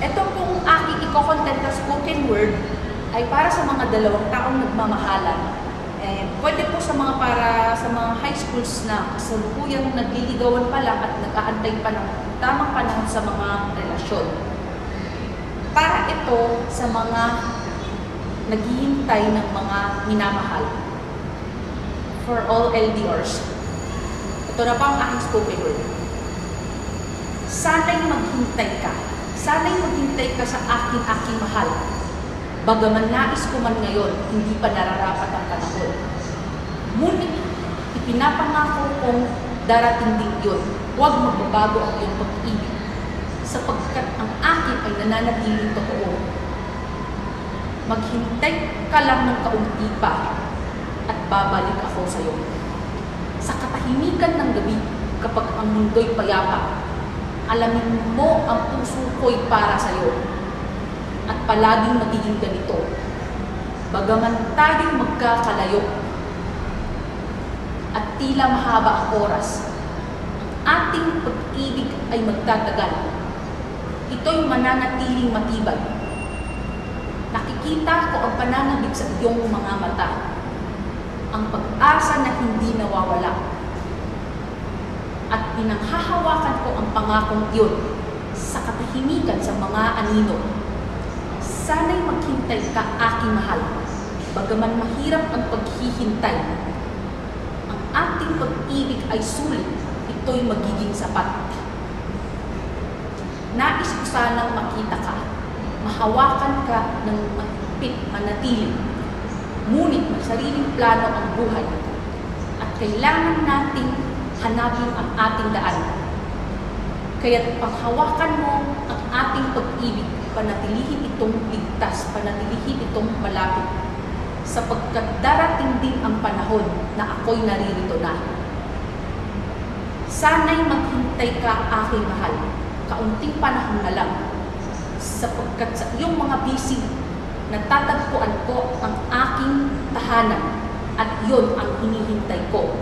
Ito pong aking iko-content na spoken word ay para sa mga dalawang taong nagmamahalan. Pwede po sa mga para sa mga high schools na kasalukuyang nagliligawan pa lang at nag-aantay pa ng tamang panahon sa mga relasyon. Para ito sa mga naghihintay ng mga minamahal. For all LDRs. Ito na pa ang aking spoken word. Sana'y maghintay ka. Sana'y maghintay ka sa aking mahal. Bagaman nais ko man ngayon, hindi pa nararapat ang panahon. Ngunit, ipinapangako kong darating din yun. Huwag magbabago ang iyong pag-ibig, sapagkat ang akin ay nananatiling totoo. Maghintay ka lang ng kaunti pa, at babalik ako sa iyo. Sa katahimikan ng gabi, kapag ang mundo'y payapa, alamin mo ang puso ko'y para sa iyo. At palaging magiging ganito. Bagaman tayo'y magkakalayo at tila mahaba ang oras, ang ating pag-ibig ay magtatagal. Ito'y mananatiling matibay. Nakikita ko ang pananabik sa iyong mga mata, ang pag-asa na hindi nawawala. At pinanghahawakan ko ang pangakong iyon sa katahimikan sa mga anino. Sana'y maghintay ka, aking mahal. Bagaman mahirap ang paghihintay, ang ating pag-ibig ay sulit, ito'y magiging sapat. Nais ko sanang makita ka, mahawakan ka ng mahigpit, manatili. Ngunit may sariling plano ang buhay at kailangan nating hanapin ang ating daan. Kaya't panghawakan mo ang ating pag-ibig, panatilihin itong ligtas, panatilihin itong malapit, sapagkat darating din ang panahon na ako'y naririto na. Sana'y maghintay ka, aking mahal, kaunting panahon na lang, sapagkat sa iyong mga bisig, natatagpuan ko ang aking tahanan at iyon ang hinihintay ko.